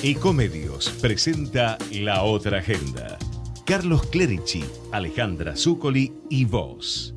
Ecomedios presenta La Otra Agenda. Carlos Clerici, Alejandra Zúcoli y vos.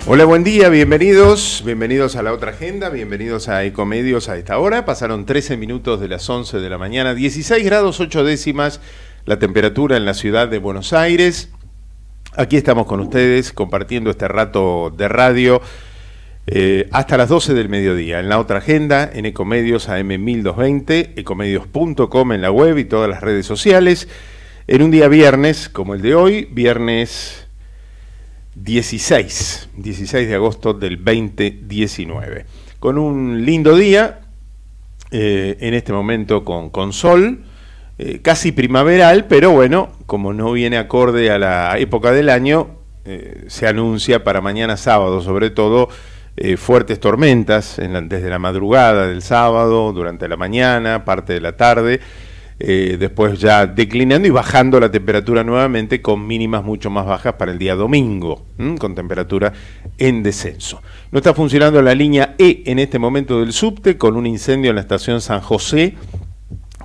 Hola, buen día, bienvenidos a La Otra Agenda, bienvenidos a Ecomedios a esta hora. Pasaron 13 minutos de las 11 de la mañana, 16 grados 8 décimas la temperatura en la ciudad de Buenos Aires. Aquí estamos con ustedes compartiendo este rato de radio hasta las 12 del mediodía. En La Otra Agenda, en Ecomedios AM 1220, ecomedios.com en la web y todas las redes sociales. En un día viernes como el de hoy, viernes 16 de agosto del 2019, con un lindo día, en este momento con sol, casi primaveral, pero bueno, como no viene acorde a la época del año, se anuncia para mañana sábado, sobre todo, fuertes tormentas desde la madrugada del sábado, durante la mañana, parte de la tarde, después ya declinando y bajando la temperatura nuevamente con mínimas mucho más bajas para el día domingo, con temperatura en descenso. No está funcionando la línea E en este momento del subte, con un incendio en la estación San José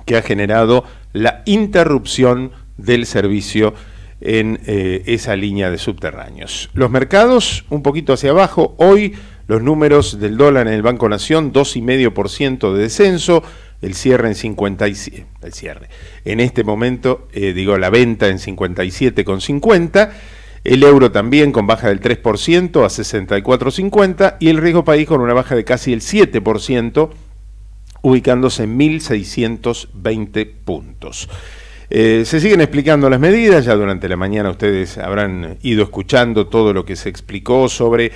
que ha generado la interrupción del servicio en esa línea de subterráneos. Los mercados un poquito hacia abajo. Hoy los números del dólar en el Banco Nación, 2,5% de descenso. El cierre en 57, en este momento, la venta en 57,50, el euro también con baja del 3% a 64,50 y el riesgo país con una baja de casi el 7%, ubicándose en 1.620 puntos. Se siguen explicando las medidas, ya durante la mañana ustedes habrán ido escuchando todo lo que se explicó sobre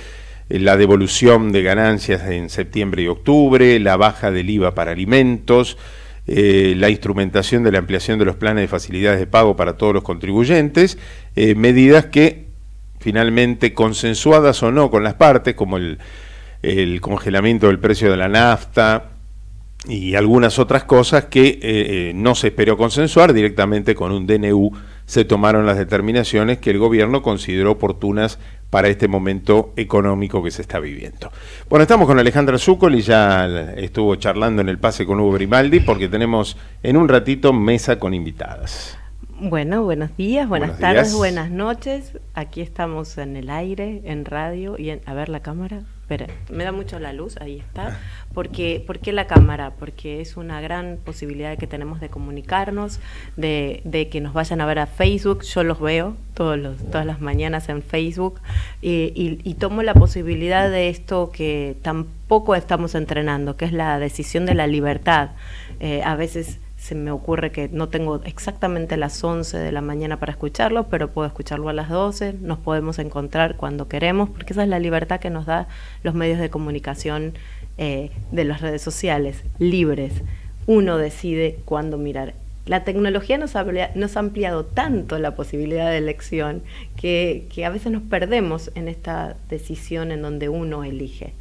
la devolución de ganancias en septiembre y octubre, la baja del IVA para alimentos, la instrumentación de la ampliación de los planes de facilidades de pago para todos los contribuyentes, medidas que finalmente, consensuadas o no con las partes, como el congelamiento del precio de la nafta y algunas otras cosas que no se esperó consensuar, directamente con un DNU se tomaron las determinaciones que el gobierno consideró oportunas para este momento económico que se está viviendo. Bueno, estamos con Alejandra Zúcoli, ya estuvo charlando en el pase con Hugo Grimaldi, porque tenemos en un ratito mesa con invitadas. Bueno, buenos días, buenas tardes, buenas noches. Aquí estamos en el aire, en radio y a ver la cámara. Espera, me da mucho la luz, ahí está. ¿Por qué la cámara? Porque es una gran posibilidad que tenemos de comunicarnos, de que nos vayan a ver a Facebook. Yo los veo todas las mañanas en Facebook y tomo la posibilidad de esto que tampoco estamos entrenando, que es la decisión de la libertad. A veces se me ocurre que no tengo exactamente las 11 de la mañana para escucharlo, pero puedo escucharlo a las 12, nos podemos encontrar cuando queremos, porque esa es la libertad que nos da los medios de comunicación de las redes sociales, libres. Uno decide cuándo mirar. La tecnología nos ha ampliado tanto la posibilidad de elección que a veces nos perdemos en esta decisión en donde uno elige.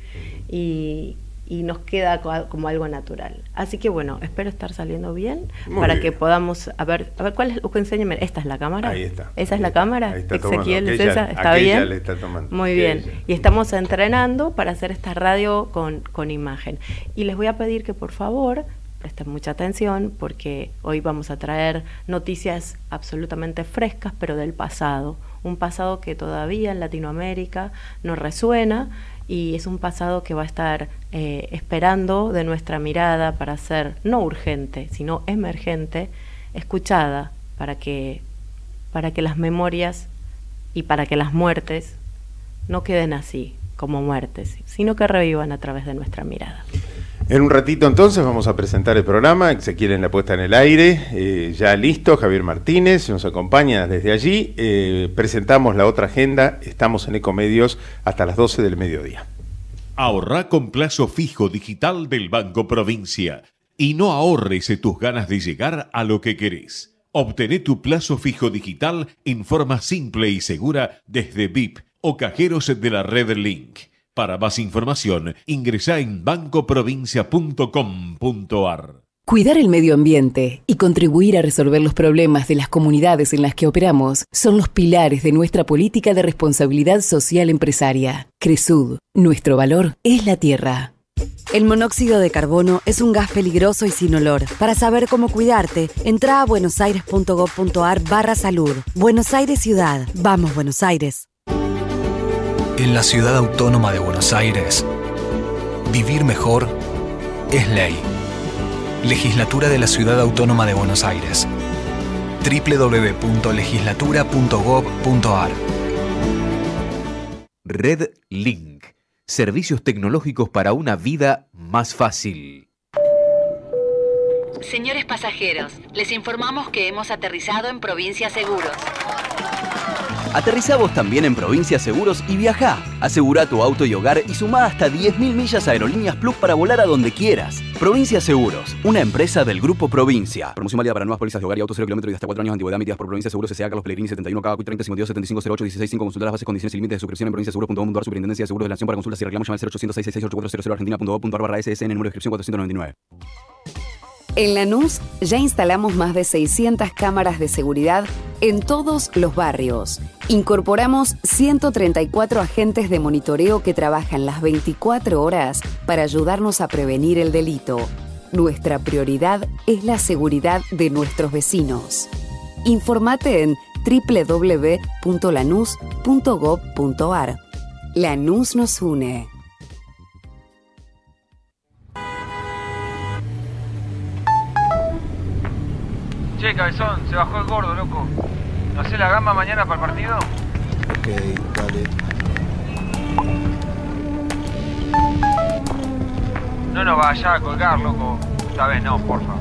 Y y nos queda como algo natural. Así que bueno, espero estar saliendo bien. Muy para bien. que podamos, a ver, ¿cuál es? Enséñame, ¿esta es la cámara? Ahí está. ¿Esa es la cámara? Ahí está Ezequiel, tomando. ¿es esa? ¿Está bien? Le está tomando. Muy bien. Y estamos entrenando para hacer esta radio con imagen. Y les voy a pedir que por favor presten mucha atención, porque hoy vamos a traer noticias absolutamente frescas, pero del pasado. Un pasado que todavía en Latinoamérica nos resuena, y es un pasado que va a estar esperando de nuestra mirada para ser no urgente, sino emergente, escuchada, para que las memorias y para que las muertes no queden así, como muertes, sino que revivan a través de nuestra mirada. En un ratito entonces vamos a presentar el programa, Ezequiel en la puesta en el aire, ya listo, Javier Martínez nos acompaña desde allí, presentamos la otra agenda, estamos en Ecomedios hasta las 12 del mediodía. Ahorrá con plazo fijo digital del Banco Provincia y no ahorres tus ganas de llegar a lo que querés. Obtené tu plazo fijo digital en forma simple y segura desde VIP o cajeros de la red Link. Para más información, ingresá en bancoprovincia.com.ar. Cuidar el medio ambiente y contribuir a resolver los problemas de las comunidades en las que operamos son los pilares de nuestra política de responsabilidad social empresaria. Cresud, nuestro valor es la tierra. El monóxido de carbono es un gas peligroso y sin olor. Para saber cómo cuidarte, entra a buenosaires.gov.ar/salud. Buenos Aires Ciudad. Vamos, Buenos Aires. En la Ciudad Autónoma de Buenos Aires, vivir mejor es ley. Legislatura de la Ciudad Autónoma de Buenos Aires. www.legislatura.gov.ar. Red Link. Servicios tecnológicos para una vida más fácil. Señores pasajeros, les informamos que hemos aterrizado en Provincia Seguros. Aterrizá vos también en Provincia Seguros y viajá. Asegurá tu auto y hogar y sumá hasta 10.000 millas a Aerolíneas Plus para volar a donde quieras. Provincia Seguros, una empresa del Grupo Provincia. Promoción válida para nuevas pólizas de hogar y auto 0 kilómetros y hasta 4 años de antigüedad emitidas por Provincia Seguros S.A. Carlos Pellegrini 71 KQ 30 52 75 08 16 5. Consultar las bases, condiciones y límites de suscripción en provinciaseguros.com.ar. Superintendencia de Seguros de la Nación. Para consultas y reclamos llama al 0800 666 8400 argentina.gov.ar/SSN, número de inscripción 499. En Lanús ya instalamos más de 600 cámaras de seguridad en todos los barrios. Incorporamos 134 agentes de monitoreo que trabajan las 24 horas para ayudarnos a prevenir el delito. Nuestra prioridad es la seguridad de nuestros vecinos. Informate en www.lanús.gov.ar. Lanús nos une. Che, cabezón, se bajó el gordo, loco. ¿No hace la gamba mañana para el partido? Ok, dale. No nos vaya a colgar, loco. Esta vez no, porfa.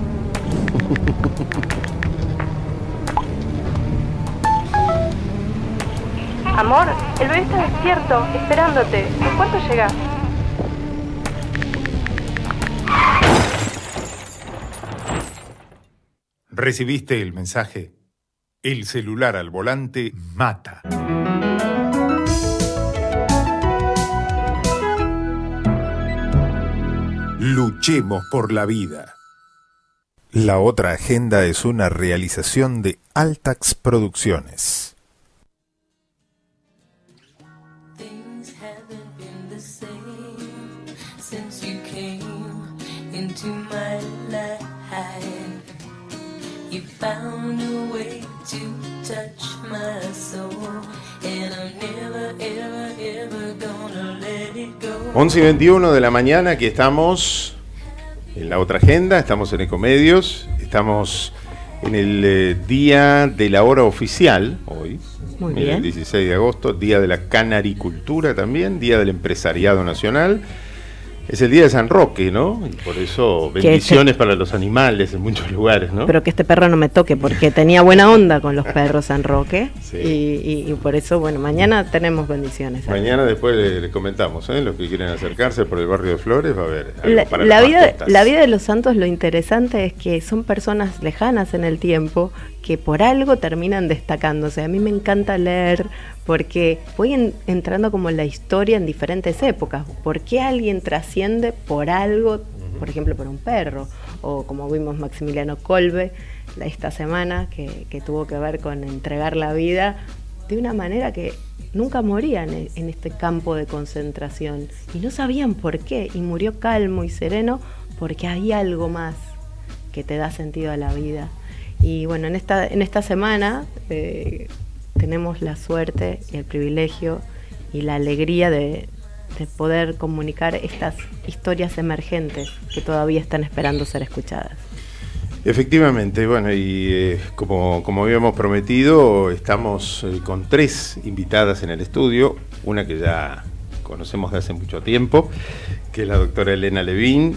Amor, el bebé está despierto, esperándote. ¿En cuánto llegás? ¿Recibiste el mensaje? El celular al volante mata. Luchemos por la vida. La otra agenda es una realización de Altax Producciones. You found a way to touch my soul, and I'm never, ever, ever gonna let it go. 11:21 de la mañana, aquí estamos en la otra agenda, estamos en Ecomedios, estamos en el día de la hora oficial, hoy, el 16 de agosto, día de la canaricultura también, día del empresariado nacional. Es el día de San Roque, ¿no? Y por eso bendiciones para los animales en muchos lugares, ¿no? Pero que este perro no me toque, porque tenía buena onda con los perros San Roque. Sí. Y por eso, bueno, mañana tenemos bendiciones. Mañana después les comentamos, ¿eh? Los que quieren acercarse por el barrio de Flores, va a haber algo para la vida de los santos, lo interesante es que son personas lejanas en el tiempo que por algo terminan destacándose. A mí me encanta leer porque voy entrando como en la historia en diferentes épocas. ¿Por qué alguien trasciende trasciende por algo, por ejemplo, por un perro, o como vimos Maximiliano Kolbe esta semana, que tuvo que ver con entregar la vida de una manera que nunca morían en este campo de concentración, y no sabían por qué, y murió calmo y sereno porque hay algo más que te da sentido a la vida. Y bueno, en esta semana tenemos la suerte y el privilegio y la alegría de poder comunicar estas historias emergentes que todavía están esperando ser escuchadas. Efectivamente, bueno, y como habíamos prometido, estamos con 3 invitadas en el estudio, una que ya conocemos de hace mucho tiempo, que es la doctora Elena Levin,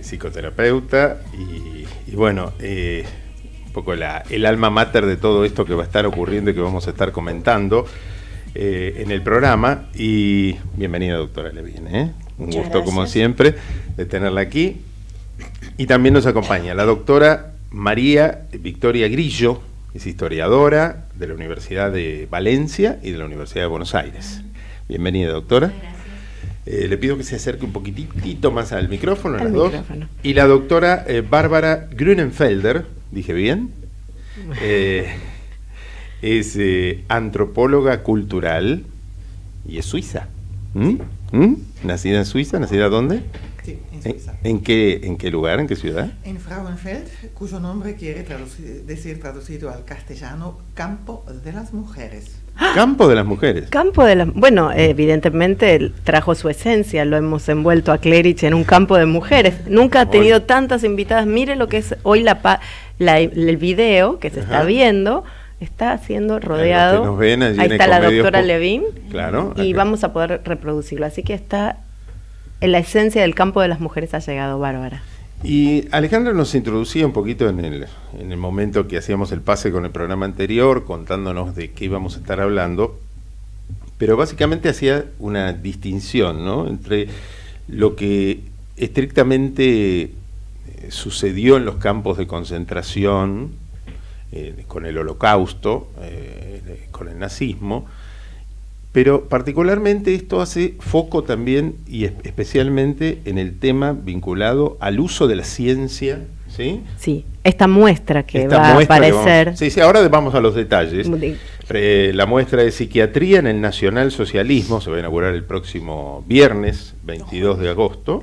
psicoterapeuta, y bueno, un poco el alma mater de todo esto que va a estar ocurriendo y que vamos a estar comentando en el programa. Y bienvenida, doctora Levin, un gusto, gracias, como siempre, de tenerla aquí. Y también nos acompaña la doctora María Victoria Grillo, es historiadora de la Universidad de Valencia y de la Universidad de Buenos Aires. Bienvenida, doctora. Le pido que se acerque un poquitito más al micrófono, las dos. Y la doctora Bárbara Grünenfelder, ¿dije bien? Es antropóloga cultural y es suiza. ¿Nacida en Suiza? ¿Nacida dónde? Sí, en Suiza. ¿En qué lugar? ¿En qué ciudad? En Frauenfeld, cuyo nombre quiere decir traducido al castellano Campo de las Mujeres. Campo de las Mujeres. Bueno, evidentemente trajo su esencia, lo hemos envuelto a Clerici en un campo de mujeres. Nunca ha tenido tantas invitadas. Mire lo que es hoy el video que se está viendo. Está siendo rodeado. Nos ven, ahí está la doctora Levin. Claro. Y vamos a poder reproducirlo. Así que está en la esencia del campo de las mujeres, ha llegado Bárbara. Y Alejandra nos introducía un poquito en el momento que hacíamos el pase con el programa anterior, contándonos de qué íbamos a estar hablando, pero básicamente hacía una distinción, ¿no?, entre lo que estrictamente sucedió en los campos de concentración, con el Holocausto, con el nazismo, pero particularmente esto hace foco también y especialmente en el tema vinculado al uso de la ciencia, ¿sí? Sí, esta muestra que va a aparecer. Sí, ahora vamos a los detalles. La muestra de psiquiatría en el nacionalsocialismo se va a inaugurar el próximo viernes 22 de agosto.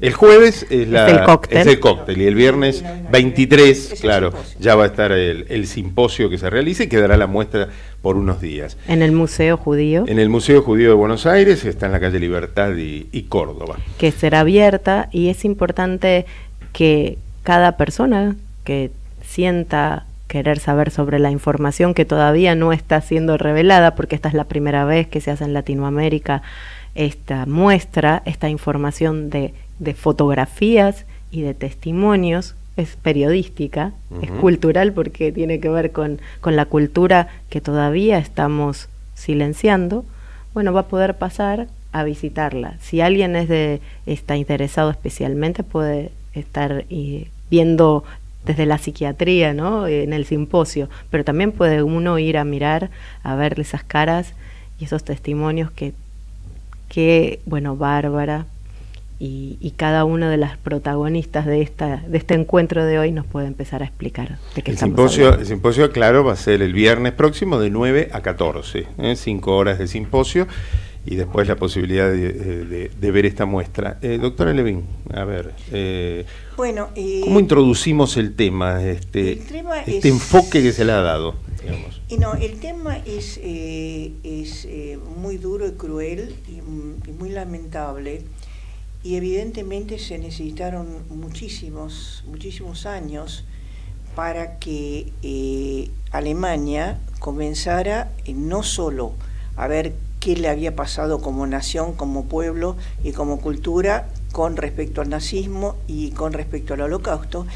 El jueves es el cóctel y el viernes 23, claro, ya va a estar el simposio que se realiza y quedará la muestra por unos días. En el Museo Judío. En el Museo Judío de Buenos Aires, está en la calle Libertad y Córdoba. Que será abierta, y es importante que cada persona que sienta querer saber sobre la información que todavía no está siendo revelada, porque esta es la primera vez que se hace en Latinoamérica esta muestra, esta información de fotografías y de testimonios, es periodística, es cultural, porque tiene que ver con la cultura que todavía estamos silenciando. Bueno, va a poder pasar a visitarla. Si alguien está interesado especialmente, puede estar viendo desde la psiquiatría, ¿no?, en el simposio, pero también puede uno ir a mirar, a ver esas caras y esos testimonios que bueno, Bárbara y cada una de las protagonistas de este encuentro de hoy nos puede empezar a explicar de qué estamos hablando. El simposio, claro, va a ser el viernes próximo de 9 a 14, 5 horas de simposio, y después la posibilidad de ver esta muestra. Doctora Levin, a ver, bueno, ¿cómo introducimos el tema enfoque que se le ha dado? Digamos. El tema es muy duro y cruel y muy lamentable, y evidentemente se necesitaron muchísimos años para que Alemania comenzara no solo a ver qué le había pasado como nación, como pueblo y como cultura con respecto al nazismo y con respecto al Holocausto,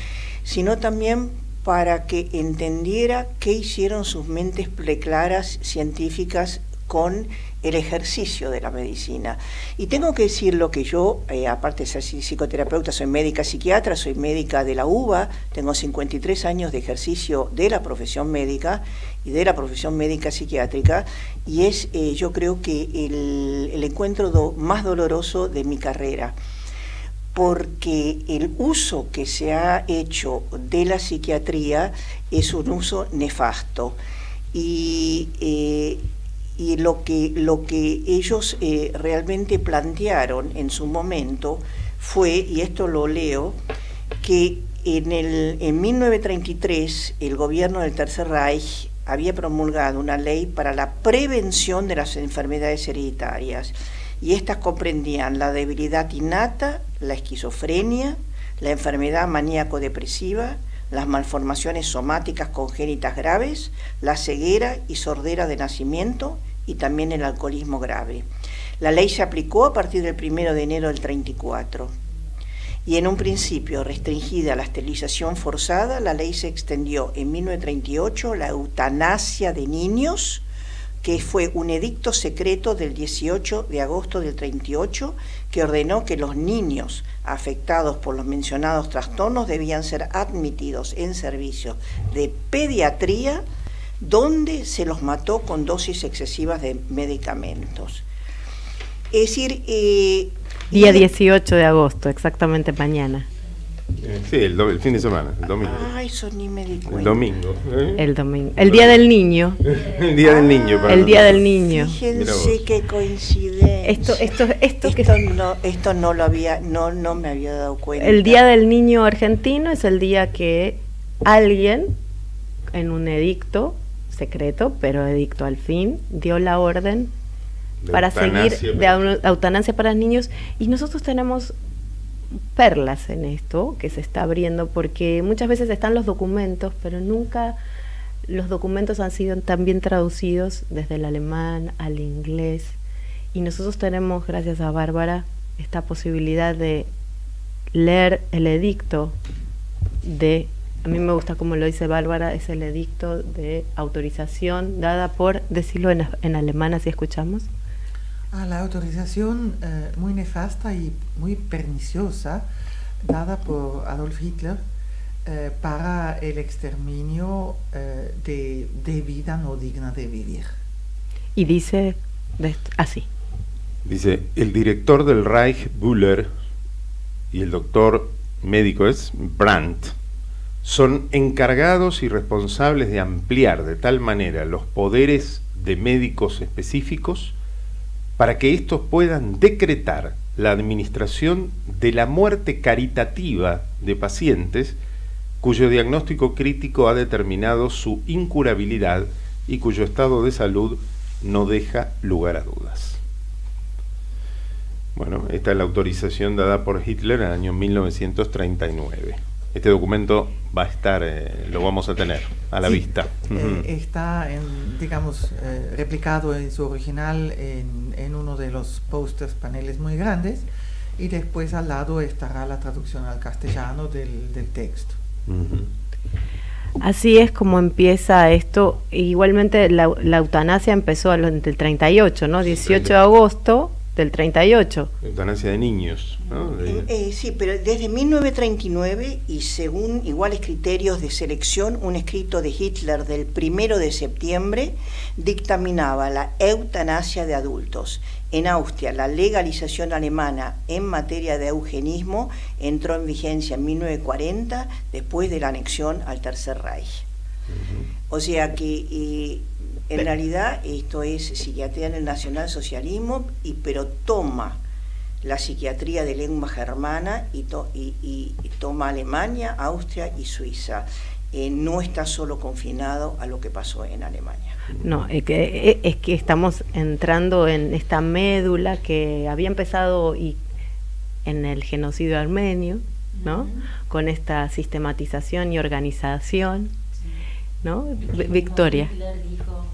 sino también para que entendiera qué hicieron sus mentes preclaras científicas con el ejercicio de la medicina. Y tengo que decirlo que yo, aparte de ser psicoterapeuta, soy médica psiquiatra, soy médica de la UBA, tengo 53 años de ejercicio de la profesión médica y de la profesión médica psiquiátrica, y es yo creo que el encuentro más doloroso de mi carrera. porque el uso que se ha hecho de la psiquiatría es un uso nefasto. Y lo que ellos realmente plantearon en su momento fue, y esto lo leo, que en 1933 el gobierno del Tercer Reich había promulgado una ley para la prevención de las enfermedades hereditarias, y estas comprendían la debilidad innata, la esquizofrenia, la enfermedad maníaco-depresiva, las malformaciones somáticas congénitas graves, la ceguera y sordera de nacimiento y también el alcoholismo grave. La ley se aplicó a partir del 1 de enero del 34. Y en un principio restringida a la esterilización forzada, la ley se extendió en 1938 la eutanasia de niños, que fue un edicto secreto del 18 de agosto del 38 que ordenó que los niños afectados por los mencionados trastornos debían ser admitidos en servicios de pediatría, donde se los mató con dosis excesivas de medicamentos. Es decir, día 18 de agosto, exactamente mañana. Sí, el fin de semana, el domingo. Ah, eso ni me di cuenta. El domingo. El domingo. El día del niño. El día del niño. El día del niño. Fíjense qué coincidencia. Esto no lo había, no me había dado cuenta. El día del niño argentino es el día que alguien, en un edicto secreto, pero edicto al fin, dio la orden para seguir de eutanasia para niños, y nosotros tenemos perlas en esto que se está abriendo, porque muchas veces están los documentos, pero nunca los documentos han sido tan bien traducidos desde el alemán al inglés, y nosotros tenemos, gracias a Bárbara, esta posibilidad de leer el edicto de, a mí me gusta como lo dice Bárbara, es el edicto de autorización dada por, decirlo en alemán así escuchamos. La autorización muy nefasta y muy perniciosa dada por Adolf Hitler para el exterminio de vida no digna de vivir. Y dice así. Dice, el director del Reich, Bühler, y el doctor médico es Brandt, son encargados y responsables de ampliar de tal manera los poderes de médicos específicos para que estos puedan decretar la administración de la muerte caritativa de pacientes cuyo diagnóstico crítico ha determinado su incurabilidad y cuyo estado de salud no deja lugar a dudas. Bueno, esta es la autorización dada por Hitler en el año 1939. Este documento va a estar, lo vamos a tener a la vista. Está, digamos, replicado en su original en uno de los pósters, paneles muy grandes, y después al lado estará la traducción al castellano del texto. Así es como empieza esto. Igualmente la eutanasia empezó del 38, ¿no? 18 de agosto del 38. Eutanasia de niños, ¿no? Sí, pero desde 1939 y según iguales criterios de selección, un escrito de Hitler del 1 de septiembre dictaminaba la eutanasia de adultos. En Austria, la legalización alemana en materia de eugenismo entró en vigencia en 1940, después de la anexión al Tercer Reich. O sea que en realidad esto es psiquiatría en el nacionalsocialismo, pero toma la psiquiatría de lengua germana y toma Alemania, Austria y Suiza. No está solo confinado a lo que pasó en Alemania. No, es que estamos entrando en esta médula que había empezado en el genocidio armenio, ¿no? Con esta sistematización y organización, ¿no? Victoria. Hitler dijo,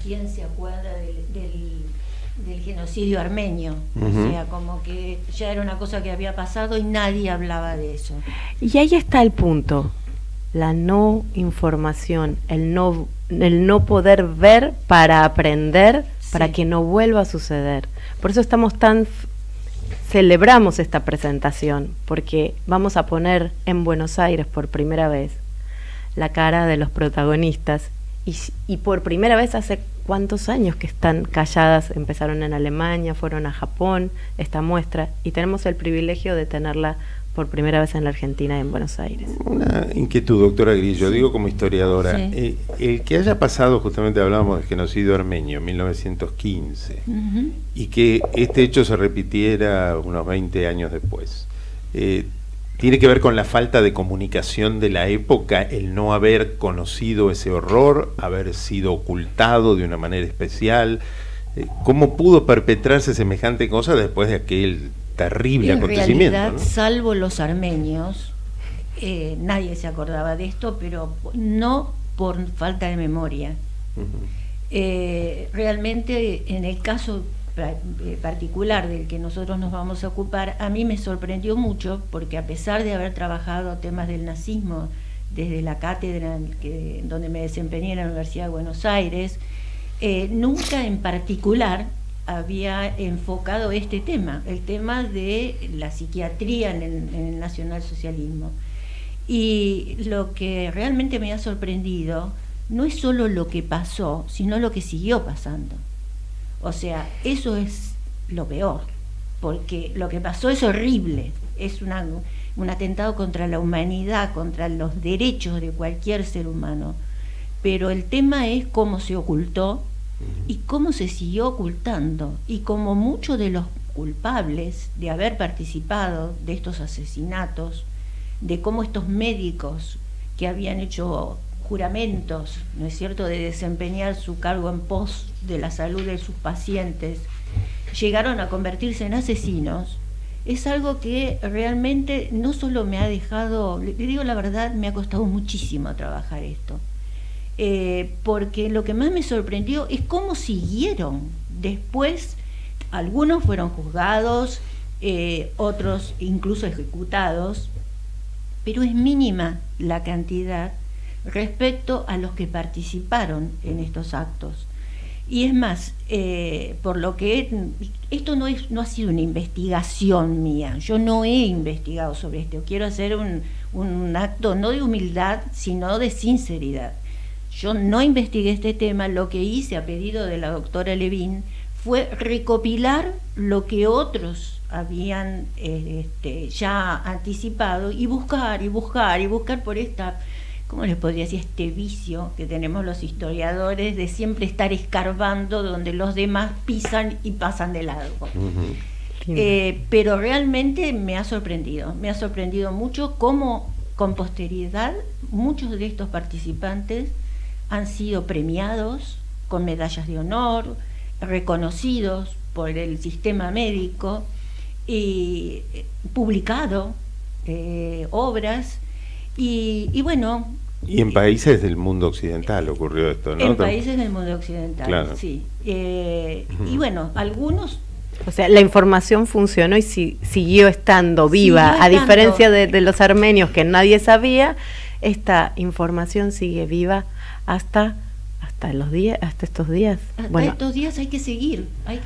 ¿quién se acuerda del genocidio armenio? O sea, como que ya era una cosa que había pasado y nadie hablaba de eso. Y ahí está el punto, la no información, el no poder ver para aprender, para que no vuelva a suceder. Por eso celebramos esta presentación, porque vamos a poner en Buenos Aires por primera vez la cara de los protagonistas y por primera vez hace cuántos años que están calladas, empezaron en Alemania, fueron a Japón, esta muestra, y tenemos el privilegio de tenerla por primera vez en la Argentina, en Buenos Aires. Una inquietud, doctora Grillo, digo como historiadora, sí. El que haya pasado, justamente hablábamos del genocidio armenio en 1915, y que este hecho se repitiera unos 20 años después, ¿tiene que ver con la falta de comunicación de la época, el no haber conocido ese horror, haber sido ocultado de una manera especial? ¿Cómo pudo perpetrarse semejante cosa después de aquel terrible acontecimiento? En realidad, ¿no? salvo los armenios, nadie se acordaba de esto, pero no por falta de memoria. Realmente, en el caso particular del que nosotros nos vamos a ocupar, a mí me sorprendió mucho, porque a pesar de haber trabajado temas del nazismo desde la cátedra donde me desempeñé en la Universidad de Buenos Aires, nunca en particular había enfocado este tema, el tema de la psiquiatría en el nacionalsocialismo. Y lo que realmente me ha sorprendido no es solo lo que pasó, sino lo que siguió pasando. O sea, eso es lo peor, porque lo que pasó es horrible, es un atentado contra la humanidad, contra los derechos de cualquier ser humano. Pero el tema es cómo se ocultó y cómo se siguió ocultando, y como muchos de los culpables de haber participado de estos asesinatos, de cómo estos médicos que habían hecho juramentos, ¿no es cierto?, de desempeñar su cargo en pos de la salud de sus pacientes, llegaron a convertirse en asesinos, es algo que realmente no solo me ha dejado, le digo la verdad, me ha costado muchísimo trabajar esto. Porque lo que más me sorprendió es cómo siguieron. Después, algunos fueron juzgados, otros incluso ejecutados, pero es mínima la cantidad respecto a los que participaron en estos actos. Y es más, por lo que esto no ha sido una investigación mía, yo no he investigado sobre esto, quiero hacer un acto no de humildad, sino de sinceridad. Yo no investigué este tema, lo que hice a pedido de la doctora Levin fue recopilar lo que otros habían ya anticipado, y buscar por esta, ¿cómo les podría decir?, este vicio que tenemos los historiadores de siempre estar escarbando donde los demás pisan y pasan de largo. Pero realmente me ha sorprendido mucho cómo con posterioridad muchos de estos participantes han sido premiados con medallas de honor, reconocidos por el sistema médico y publicado obras y bueno. Y en países del mundo occidental ocurrió esto, ¿no? En países del mundo occidental, claro. Sí. Y bueno, algunos... O sea, la información funcionó y siguió estando viva, a diferencia de los armenios que nadie sabía, esta información sigue viva hasta estos días. Hasta estos días hay que seguir. Y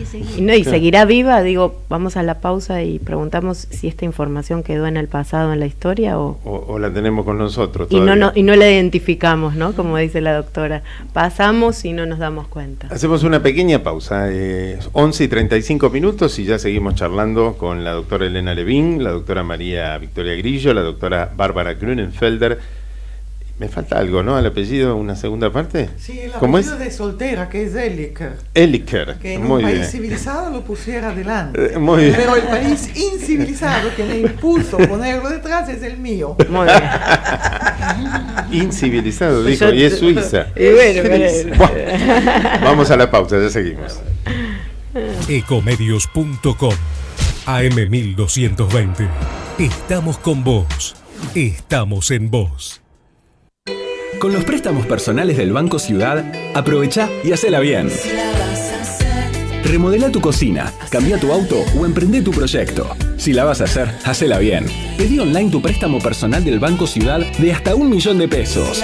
seguirá viva, digo, vamos a la pausa y preguntamos si esta información quedó en el pasado, en la historia, o la tenemos con nosotros y no la identificamos, ¿no? Como dice la doctora, pasamos y no nos damos cuenta. Hacemos una pequeña pausa, 11:35 y ya seguimos charlando con la doctora Elena Levin, la doctora María Victoria Grillo, la doctora Bárbara Grunenfelder. Me falta algo, ¿no? ¿Al apellido, una segunda parte? Sí, el apellido de soltera, que es Eliker. Eliker, que en muy un país bien. Civilizado lo pusiera adelante. Muy bien. Pero el país incivilizado que me impuso ponerlo detrás es el mío. Muy bien. Incivilizado, dijo, y es Suiza. Y bueno, vamos a la pausa, ya seguimos. Ecomedios.com AM1220. Estamos con vos. Estamos en vos. Con los préstamos personales del Banco Ciudad, aprovecha y hacela bien. Remodela tu cocina, cambia tu auto o emprende tu proyecto. Si la vas a hacer, hacela bien. Pedí online tu préstamo personal del Banco Ciudad de hasta 1 millón de pesos.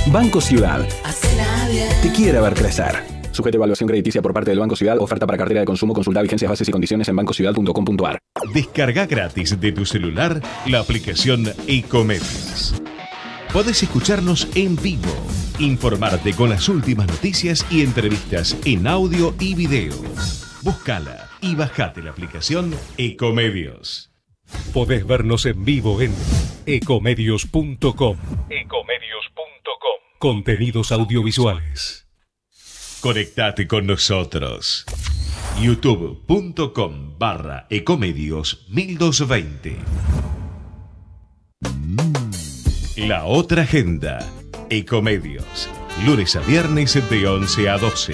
Banco Ciudad. Te quiere ver crecer. Sujeto a evaluación crediticia por parte del Banco Ciudad. Oferta para cartera de consumo. Consulta vigencias, bases y condiciones en bancociudad.com.ar. Descarga gratis de tu celular la aplicación Ecomedios. Podés escucharnos en vivo, Informarte con las últimas noticias y entrevistas en audio y video. Búscala y bajate la aplicación Ecomedios. Podés vernos en vivo en ecomedios.com. Contenidos audiovisuales. Conectate con nosotros. youtube.com/ecomedios1220. La otra agenda. Ecomedios. Lunes a viernes de 11 a 12.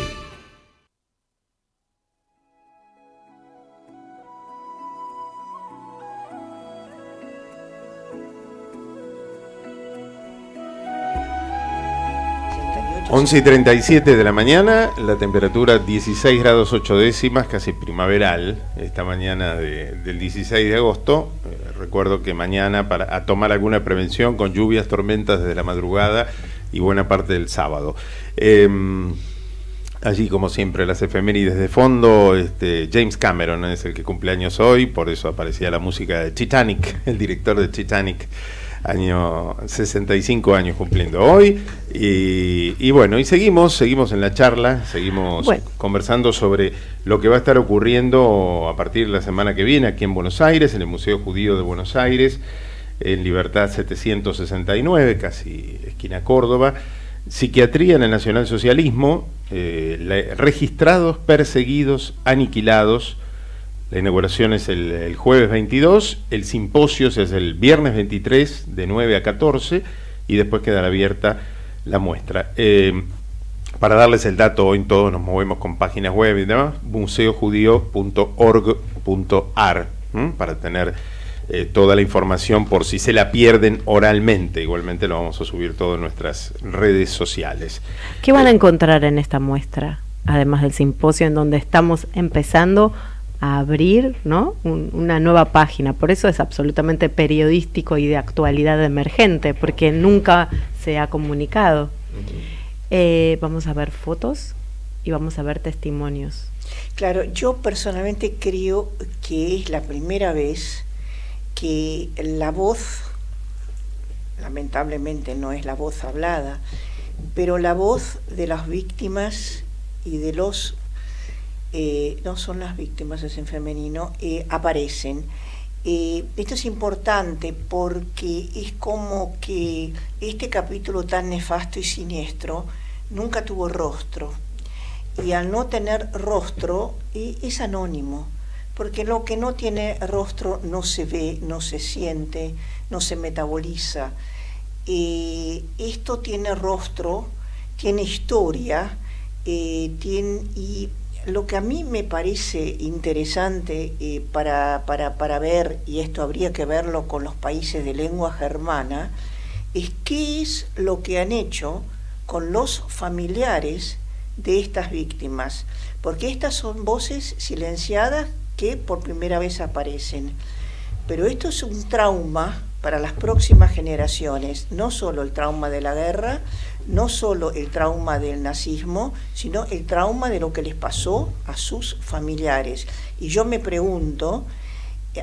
Once y 37 de la mañana, la temperatura 16 grados 8 décimas, casi primaveral, esta mañana del 16 de agosto. Recuerdo que mañana a tomar alguna prevención con lluvias, tormentas desde la madrugada y buena parte del sábado. Allí, como siempre, las efemérides de fondo. James Cameron es el que cumple años hoy, por eso aparecía la música de Titanic, el director de Titanic. Año 65 años cumpliendo hoy y bueno, y seguimos en la charla, seguimos conversando sobre lo que va a estar ocurriendo a partir de la semana que viene aquí en Buenos Aires, en el Museo Judío de Buenos Aires, en Libertad 769, casi esquina Córdoba. Psiquiatría en el nacionalsocialismo, registrados, perseguidos, aniquilados. La inauguración es el jueves 22, el simposio es el viernes 23 de 9 a 14 y después quedará abierta la muestra. Para darles el dato, hoy todos nos movemos con páginas web y demás, museojudío.org.ar, para tener toda la información por si se la pierden oralmente. Igualmente lo vamos a subir todo en nuestras redes sociales. ¿Qué van a encontrar en esta muestra? Además del simposio en donde estamos empezando a abrir, ¿no?, una nueva página. Por eso es absolutamente periodístico y de actualidad emergente, porque nunca se ha comunicado. Vamos a ver fotos y vamos a ver testimonios. Claro, yo personalmente creo que es la primera vez que la voz, lamentablemente no es la voz hablada, pero la voz de las víctimas y de los no son las víctimas, es en femenino, aparecen. Esto es importante porque es como que este capítulo tan nefasto y siniestro nunca tuvo rostro, y al no tener rostro es anónimo, porque lo que no tiene rostro no se ve, no se siente, no se metaboliza. Esto tiene rostro, tiene historia, y lo que a mí me parece interesante para ver, y esto habría que verlo con los países de lengua germana, es qué es lo que han hecho con los familiares de estas víctimas, porque estas son voces silenciadas que por primera vez aparecen. Pero esto es un trauma para las próximas generaciones, no solo el trauma de la guerra, no solo el trauma del nazismo, sino el trauma de lo que les pasó a sus familiares. Y yo me pregunto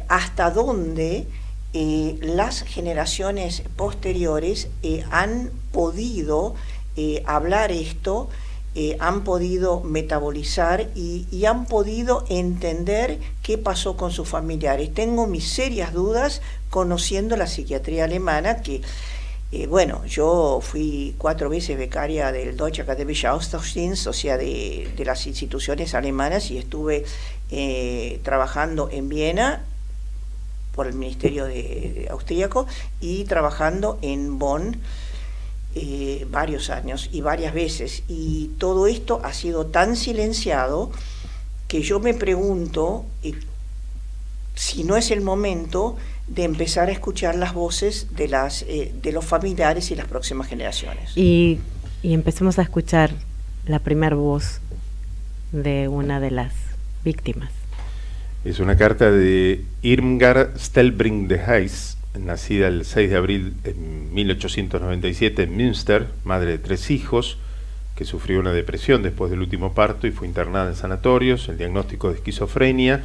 hasta dónde las generaciones posteriores han podido hablar esto, han podido metabolizar y han podido entender qué pasó con sus familiares. Tengo mis serias dudas conociendo la psiquiatría alemana, que bueno, yo fui 4 veces becaria del Deutsche Akademische Austauschdienst, o sea, de las instituciones alemanas, y estuve trabajando en Viena por el Ministerio de Austríaco y trabajando en Bonn varios años y varias veces, y todo esto ha sido tan silenciado que yo me pregunto si no es el momento de empezar a escuchar las voces de los familiares y las próximas generaciones. Y empecemos a escuchar la primera voz de una de las víctimas. Es una carta de Irmgard Stelbrink de Heis, nacida el 6 de abril de 1897 en Münster, madre de 3 hijos, que sufrió una depresión después del último parto y fue internada en sanatorios. El diagnóstico de esquizofrenia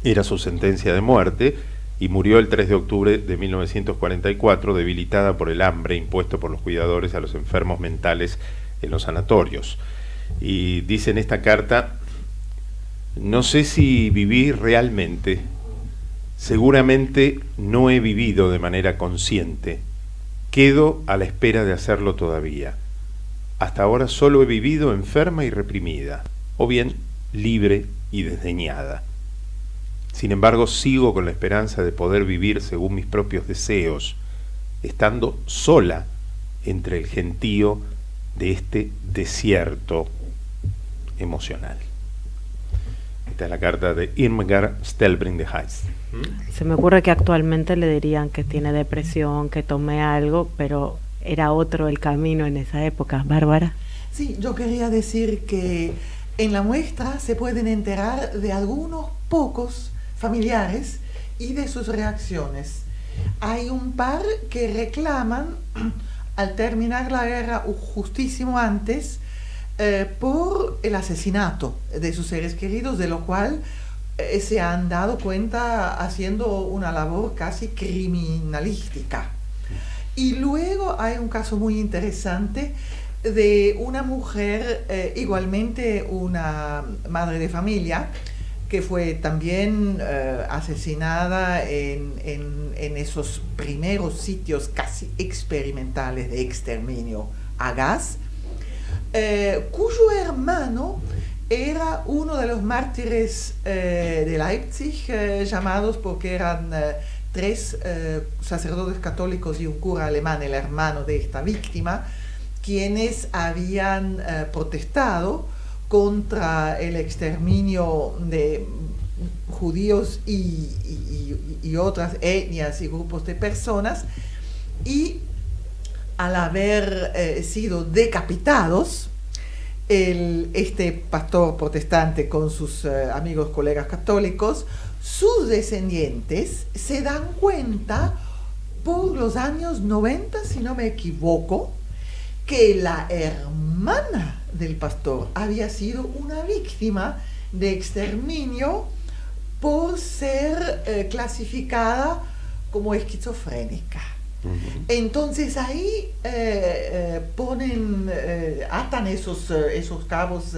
era su sentencia de muerte, y murió el 3 de octubre de 1944, debilitada por el hambre impuesto por los cuidadores a los enfermos mentales en los sanatorios. Y dice en esta carta: no sé si viví realmente, seguramente no he vivido de manera consciente, quedo a la espera de hacerlo todavía. Hasta ahora solo he vivido enferma y reprimida, o bien libre y desdeñada. Sin embargo, sigo con la esperanza de poder vivir según mis propios deseos, estando sola entre el gentío de este desierto emocional. Esta es la carta de Irmgard Stelbring de Heist. Se me ocurre que actualmente le dirían que tiene depresión, que tome algo, pero era otro el camino en esa época. Bárbara. Sí, yo quería decir que en la muestra se pueden enterar de algunos pocos familiares y de sus reacciones. Hay un par que reclaman, al terminar la guerra, justísimo antes, por el asesinato de sus seres queridos, de lo cual se han dado cuenta haciendo una labor casi criminalística. Y luego hay un caso muy interesante de una mujer, igualmente una madre de familia, que fue también asesinada en esos primeros sitios casi experimentales de exterminio a gas, cuyo hermano era uno de los mártires de Leipzig, llamados porque eran 3 sacerdotes católicos y un cura alemán, el hermano de esta víctima, quienes habían protestado contra el exterminio de judíos y otras etnias y grupos de personas, y al haber sido decapitados, este pastor protestante con sus amigos colegas católicos, sus descendientes se dan cuenta por los años 90, si no me equivoco, que la hermana del pastor había sido una víctima de exterminio por ser clasificada como esquizofrénica. Entonces ahí atan esos cabos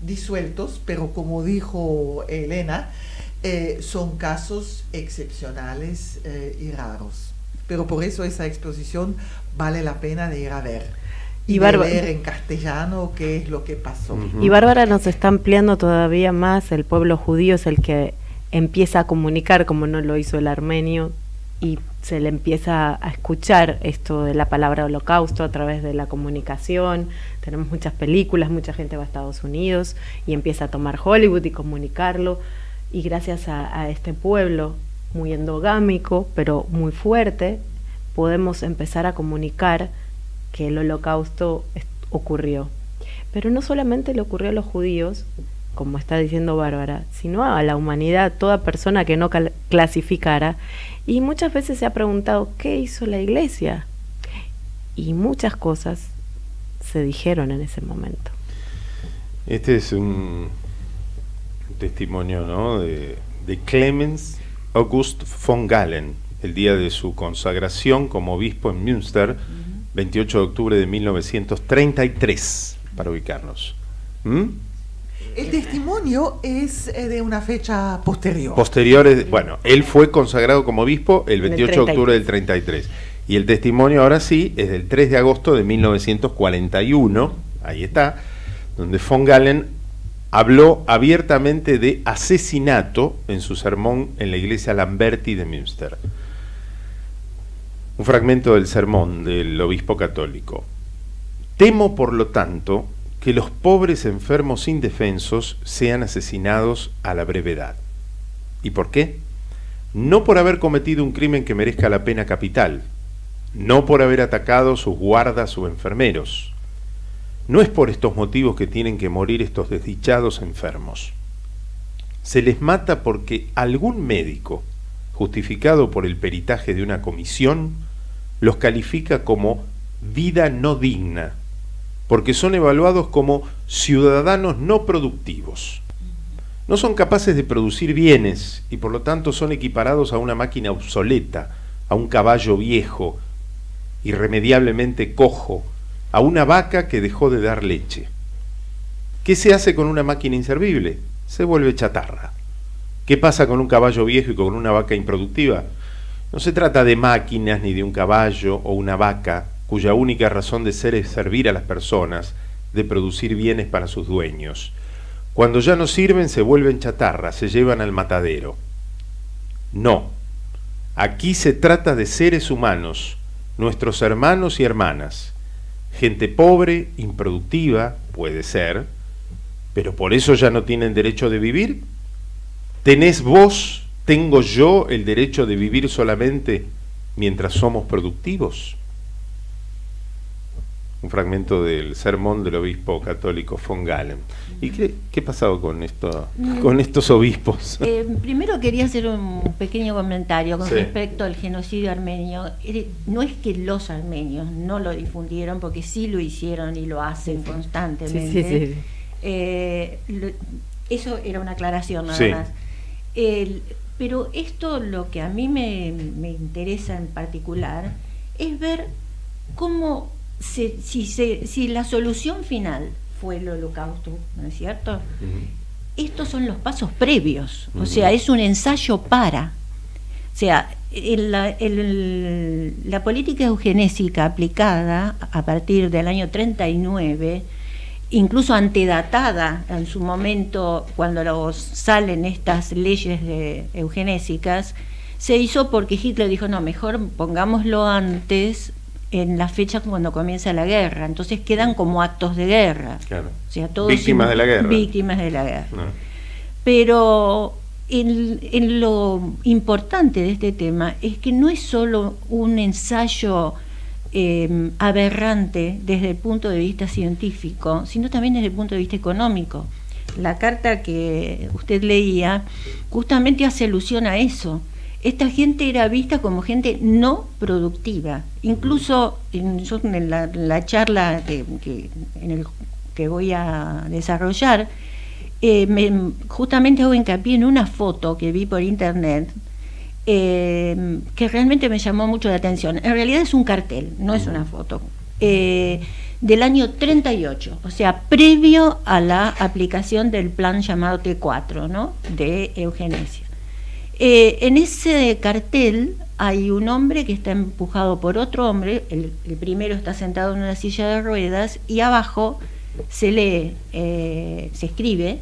disueltos, pero como dijo Elena, son casos excepcionales y raros. Pero por eso esa exposición vale la pena de ir a ver y de leer en castellano qué es lo que pasó. Y Bárbara nos está ampliando todavía más. El pueblo judío es el que empieza a comunicar, como no lo hizo el armenio, y se le empieza a escuchar esto de la palabra holocausto a través de la comunicación. Tenemos muchas películas, mucha gente va a Estados Unidos y empieza a tomar Hollywood y comunicarlo, y gracias a este pueblo muy endogámico pero muy fuerte, podemos empezar a comunicar que el holocausto ocurrió. Pero no solamente le ocurrió a los judíos, como está diciendo Bárbara, sino a la humanidad, toda persona que no clasificara. Y muchas veces se ha preguntado, ¿qué hizo la Iglesia? Y muchas cosas se dijeron en ese momento. Este es un testimonio, ¿no?, de Clemens August von Galen, el día de su consagración como obispo en Münster, 28 de octubre de 1933, para ubicarnos. El testimonio es de una fecha posterior. Bueno, él fue consagrado como obispo el 28 de octubre del 33. Y el testimonio ahora sí es del 3 de agosto de 1941, ahí está, donde von Galen habló abiertamente de asesinato en su sermón en la iglesia Lamberti de Münster. Un fragmento del sermón del obispo católico. Temo, por lo tanto, que los pobres enfermos indefensos sean asesinados a la brevedad. ¿Y por qué? No por haber cometido un crimen que merezca la pena capital, no por haber atacado sus guardas o enfermeros. No es por estos motivos que tienen que morir estos desdichados enfermos. Se les mata porque algún médico, justificado por el peritaje de una comisión, los califica como vida no digna, porque son evaluados como ciudadanos no productivos. no son capaces de producir bienes y por lo tanto son equiparados a una máquina obsoleta, a un caballo viejo, irremediablemente cojo, a una vaca que dejó de dar leche. ¿Qué se hace con una máquina inservible? Se vuelve chatarra. ¿Qué pasa con un caballo viejo y con una vaca improductiva? No se trata de máquinas ni de un caballo o una vaca cuya única razón de ser es servir a las personas, de producir bienes para sus dueños. Cuando ya no sirven se vuelven chatarra, se llevan al matadero. No, aquí se trata de seres humanos, nuestros hermanos y hermanas, gente pobre, improductiva, puede ser, pero por eso ya no tienen derecho de vivir. ¿Tenés vos, tengo yo el derecho de vivir solamente mientras somos productivos? Un fragmento del sermón del obispo católico von Galen. ¿Y qué ha pasado con estos obispos? Primero quería hacer un pequeño comentario con Sí. respecto al genocidio armenio. No es que los armenios no lo difundieron, porque sí lo hicieron y lo hacen constantemente. Eso era una aclaración nada más. Pero esto, lo que a mí me interesa en particular es ver cómo si la solución final fue el holocausto, ¿no es cierto? Estos son los pasos previos, o sea, es un ensayo para. O sea, la política eugenésica aplicada a partir del año 39, incluso antedatada en su momento cuando salen estas leyes eugenésicas, se hizo porque Hitler dijo, no, mejor pongámoslo antes, en la fecha cuando comienza la guerra, entonces quedan como actos de guerra. Claro. O sea, todos Víctimas de la guerra. Víctimas de la guerra. No. Pero en lo importante de este tema es que no es solo un ensayo aberrante desde el punto de vista científico, sino también desde el punto de vista económico. La carta que usted leía justamente hace alusión a eso. Esta gente era vista como gente no productiva. Incluso yo en la charla que voy a desarrollar, justamente hago hincapié en una foto que vi por internet que realmente me llamó mucho la atención. En realidad es un cartel, no es una foto. Del año 38, o sea, previo a la aplicación del plan llamado T4, ¿no?, de eugenesia. En ese cartel hay un hombre que está empujado por otro hombre, el primero está sentado en una silla de ruedas y abajo se lee, se escribe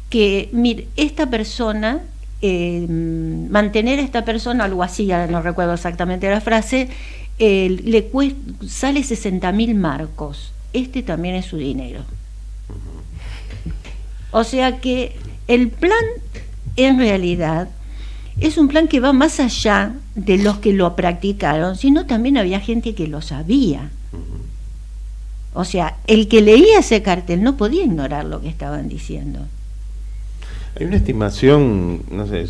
que, mire, esta persona, mantener a esta persona, algo así, ya no recuerdo exactamente la frase, sale 60.000 marcos, este también es su dinero. O sea que el plan en realidad es un plan que va más allá de los que lo practicaron, sino también había gente que lo sabía. O sea, el que leía ese cartel no podía ignorar lo que estaban diciendo. Hay una estimación, no sé,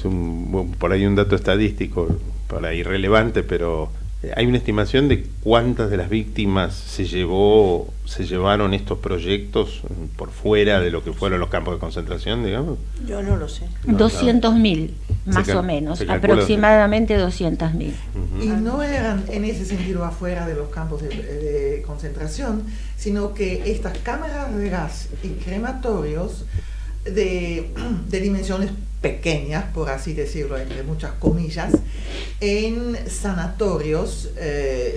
por ahí un dato estadístico, por ahí irrelevante, pero hay una estimación de cuántas de las víctimas se llevaron estos proyectos por fuera de lo que fueron los campos de concentración, digamos. Yo no lo sé. 200.000, más o menos, aproximadamente 200.000. Y no eran en ese sentido afuera de los campos de concentración, sino que estas cámaras de gas y crematorios de dimensiones pequeñas, por así decirlo, entre muchas comillas, en sanatorios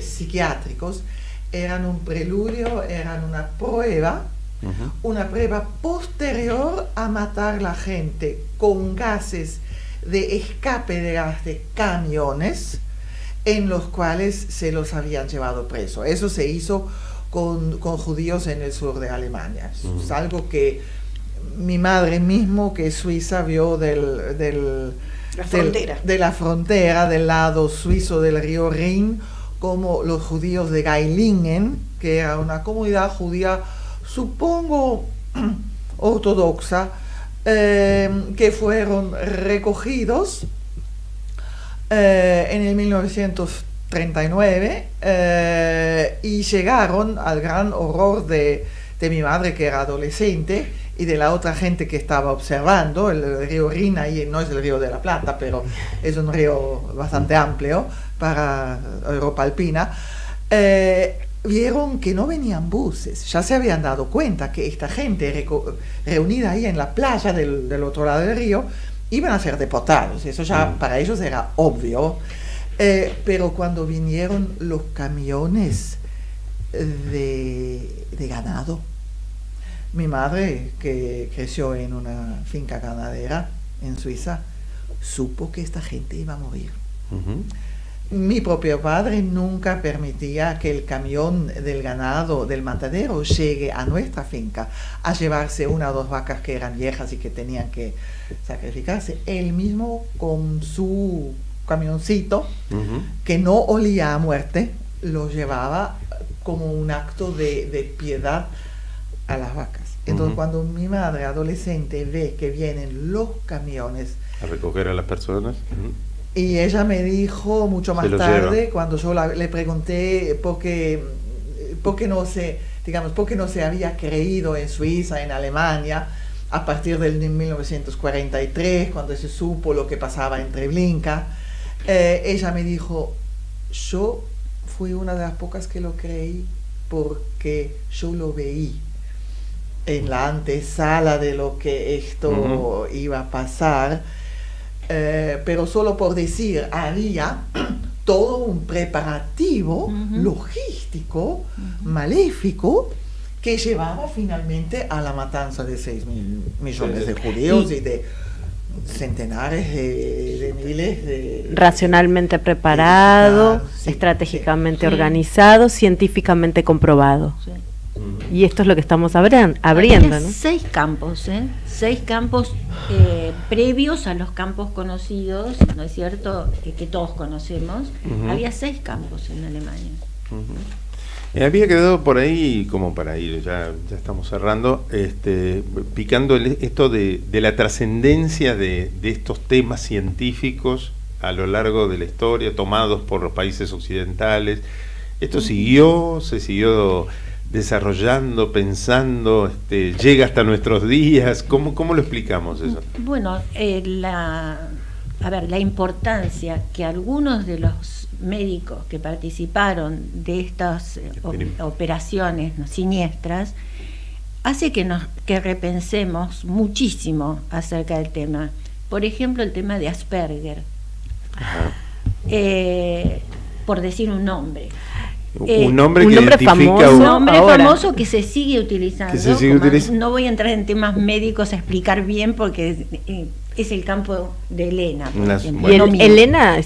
psiquiátricos, eran un preludio, eran una prueba posterior a matar la gente con gases de escape de gas de camiones en los cuales se los habían llevado presos. Eso se hizo con judíos en el sur de Alemania. Es algo que mi madre mismo, que es suiza, vio de la frontera, del lado suizo del río Rin, como los judíos de Geilingen, que era una comunidad judía, supongo, ortodoxa, que fueron recogidos en el 1939 y llegaron al gran horror de mi madre, que era adolescente, y de la otra gente que estaba observando. El río Rin ahí no es el río de la Plata, pero es un río bastante amplio para Europa alpina. Vieron que no venían buses, ya se habían dado cuenta que esta gente reunida ahí en la playa del otro lado del río iban a ser deportados, eso ya para ellos era obvio. Pero cuando vinieron los camiones de ganado, mi madre, que creció en una finca ganadera en Suiza, supo que esta gente iba a morir. Mi propio padre nunca permitía que el camión del ganado, del matadero, llegue a nuestra finca a llevarse una o dos vacas que eran viejas y que tenían que sacrificarse. Él mismo, con su camioncito, que no olía a muerte, lo llevaba como un acto de piedad a las vacas. Entonces, cuando mi madre adolescente ve que vienen los camiones a recoger a las personas, y ella me dijo mucho más tarde, cuando yo le pregunté por qué no se había creído en Suiza, en Alemania, a partir del 1943, cuando se supo lo que pasaba en Treblinka, ella me dijo, yo fui una de las pocas que lo creí porque yo lo veí en la antesala de lo que esto iba a pasar, pero solo por decir, había todo un preparativo logístico, maléfico, que llevaba finalmente a la matanza de 6 millones de judíos y de centenares de miles de... Racionalmente preparado, estratégicamente organizado, científicamente comprobado. Y esto es lo que estamos abriendo, ¿no? 6 campos, 6 campos previos a los campos conocidos, ¿no es cierto?, que todos conocemos. Había 6 campos en Alemania. Había quedado por ahí, como para ir, ya estamos cerrando, picando esto de la trascendencia de estos temas científicos a lo largo de la historia, tomados por los países occidentales. Esto se siguió desarrollando, pensando, llega hasta nuestros días. ¿Cómo lo explicamos eso? Bueno, la importancia que algunos de los médicos que participaron de estas operaciones siniestras hace que repensemos muchísimo acerca del tema. Por ejemplo, el tema de Asperger, por decir un nombre. Un nombre famoso, un nombre famoso que se sigue utilizando. No voy a entrar en temas médicos a explicar bien porque es el campo de Elena. Elena,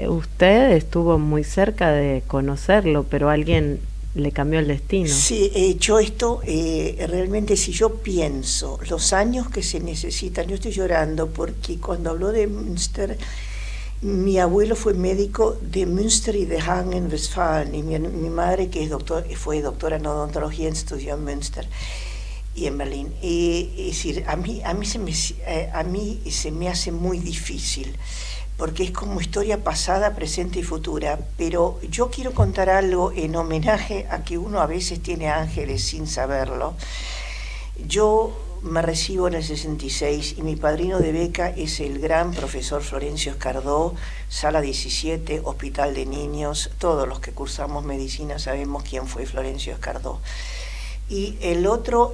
usted estuvo muy cerca de conocerlo, pero alguien le cambió el destino. Sí, yo esto, realmente si yo pienso los años que se necesitan, yo estoy llorando porque cuando habló de Münster, mi abuelo fue médico de Münster y de Hagen en Westfalen, y mi madre, que fue doctora en odontología, estudió en Münster y en Berlín. Es decir, a mí se me hace muy difícil, porque es como historia pasada, presente y futura. Pero yo quiero contar algo en homenaje a que uno a veces tiene ángeles sin saberlo. Yo me recibo en el 66 y mi padrino de beca es el gran profesor Florencio Escardó, Sala 17, Hospital de Niños. Todos los que cursamos medicina sabemos quién fue Florencio Escardó. Y el otro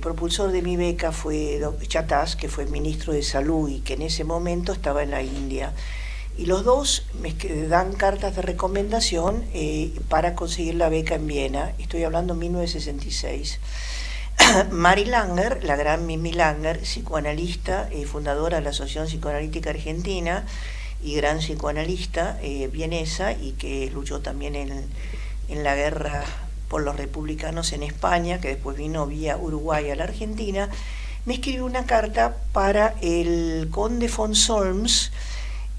propulsor de mi beca fue Chattas, que fue ministro de Salud y que en ese momento estaba en la India. Y los dos me dan cartas de recomendación para conseguir la beca en Viena. Estoy hablando de 1966. Mary Langer, la gran Mimi Langer, psicoanalista, fundadora de la Asociación Psicoanalítica Argentina y gran psicoanalista vienesa, y que luchó también en la guerra por los republicanos en España, que después vino vía Uruguay a la Argentina, me escribió una carta para el conde von Solms,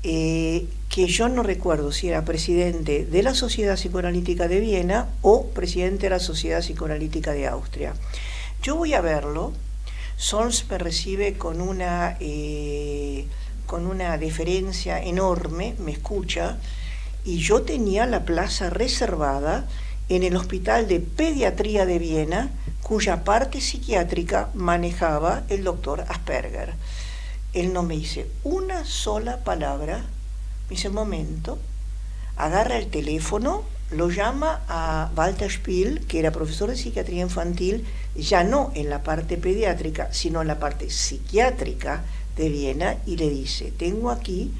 que yo no recuerdo si era presidente de la Sociedad Psicoanalítica de Viena o presidente de la Sociedad Psicoanalítica de Austria. Yo voy a verlo. Solms me recibe con una deferencia enorme, me escucha, y yo tenía la plaza reservada en el Hospital de Pediatría de Viena cuya parte psiquiátrica manejaba el doctor Asperger. Él no me dice una sola palabra, me dice, momento, agarra el teléfono, lo llama a Walter Spiel, que era profesor de psiquiatría infantil, ya no en la parte pediátrica, sino en la parte psiquiátrica de Viena, y le dice, tengo aquí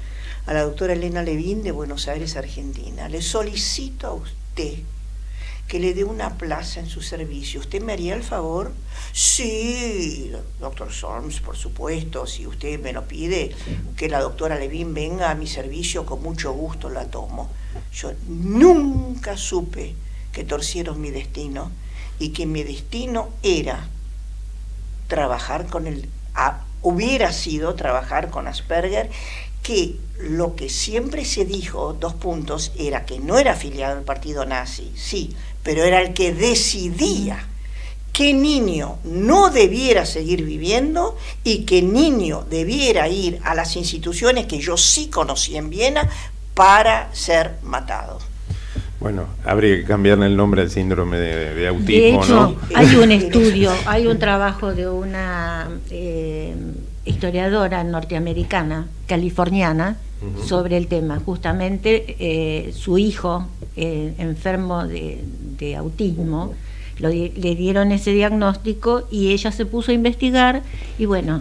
a la doctora Elena Levin de Buenos Aires, Argentina, le solicito a usted que le dé una plaza en su servicio. ¿Usted me haría el favor? Sí, doctor Solms, por supuesto, si usted me lo pide, que la doctora Levin venga a mi servicio, con mucho gusto la tomo. Yo nunca supe que torcieron mi destino y que mi destino era trabajar con hubiera sido trabajar con Asperger, que lo que siempre se dijo, 2 puntos, era que no era afiliado al partido nazi, sí, pero era el que decidía qué niño no debiera seguir viviendo y qué niño debiera ir a las instituciones que yo sí conocí en Viena para ser matado. Bueno, habría que cambiarle el nombre al síndrome de autismo, de hecho, ¿no? Hay un estudio, hay un trabajo de una historiadora norteamericana, californiana, sobre el tema. Justamente su hijo, enfermo de autismo, le dieron ese diagnóstico y ella se puso a investigar y bueno,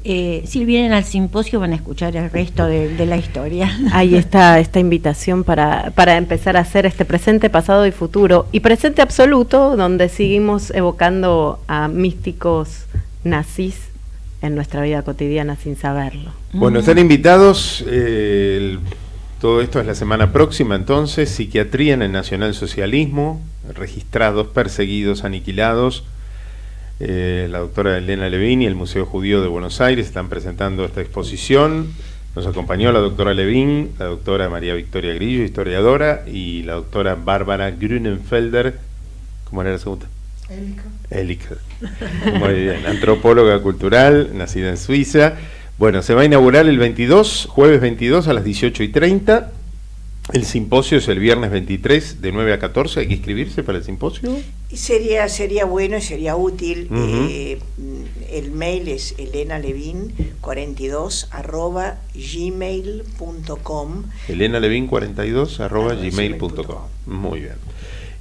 si vienen al simposio van a escuchar el resto de la historia. Ahí está esta invitación para empezar a hacer este presente, pasado y futuro, y presente absoluto, donde seguimos evocando a místicos nazis en nuestra vida cotidiana sin saberlo. Bueno, están invitados, todo esto es la semana próxima, entonces, psiquiatría en el nacionalsocialismo, registrados, perseguidos, aniquilados. La doctora Elena Levin y el Museo Judío de Buenos Aires están presentando esta exposición. Nos acompañó la doctora Levin, la doctora María Victoria Grillo, historiadora, y la doctora Bárbara Grünenfelder, ¿cómo era la segunda? Elika. Muy bien, antropóloga cultural, nacida en Suiza. Bueno, se va a inaugurar el 22, jueves 22 a las 18:30. El simposio es el viernes 23 de 9 a 14. ¿Hay que inscribirse para el simposio? Sería bueno y sería útil. El mail es elenalevin42@gmail.com. elenalevin42@gmail.com. Muy bien.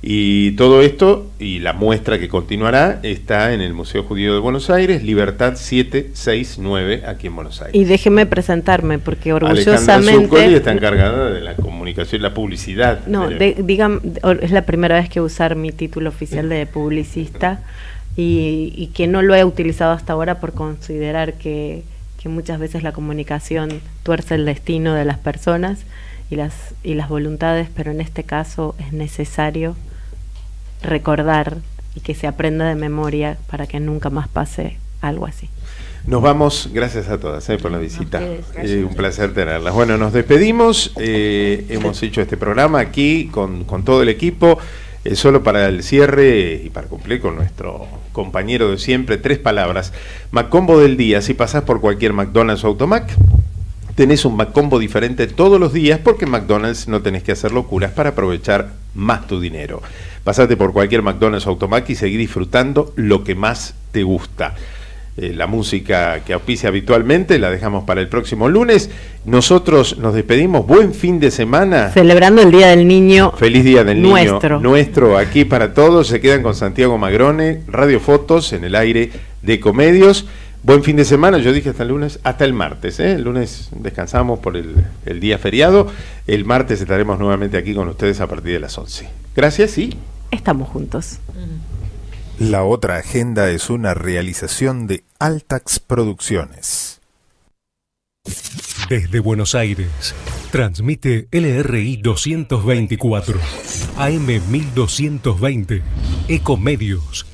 Y todo esto, y la muestra que continuará, está en el Museo Judío de Buenos Aires, Libertad 769, aquí en Buenos Aires. Y déjeme presentarme, porque orgullosamente... Alejandra Zuccoli está encargada de la comunicación y la publicidad. No, es la primera vez que usar mi título oficial de publicista, y que no lo he utilizado hasta ahora por considerar que muchas veces la comunicación tuerce el destino de las personas y las voluntades, pero en este caso es necesario recordar y que se aprenda de memoria para que nunca más pase algo así. Nos vamos, gracias a todas por la visita, un placer tenerlas. Bueno, nos despedimos, hemos hecho este programa aquí con todo el equipo, solo para el cierre y para cumplir con nuestro compañero de siempre, 3 palabras. Macombo del día: si pasás por cualquier McDonald's o Automac, tenés un Macombo diferente todos los días, porque en McDonald's no tenés que hacer locuras para aprovechar más tu dinero. Pasate por cualquier McDonald's o Automac y seguí disfrutando lo que más te gusta. La música que auspicia habitualmente la dejamos para el próximo lunes. Nosotros nos despedimos. Buen fin de semana. Celebrando el Día del Niño. Feliz Día del Niño nuestro aquí para todos. Se quedan con Santiago Magrone, Radio Fotos en el aire de Comedios. Buen fin de semana, yo dije hasta el lunes, hasta el martes, El lunes descansamos por el día feriado. El martes estaremos nuevamente aquí con ustedes a partir de las 11. Gracias y... estamos juntos. La otra agenda es una realización de Altax Producciones. Desde Buenos Aires, transmite LRI 224, AM 1220, Ecomedios,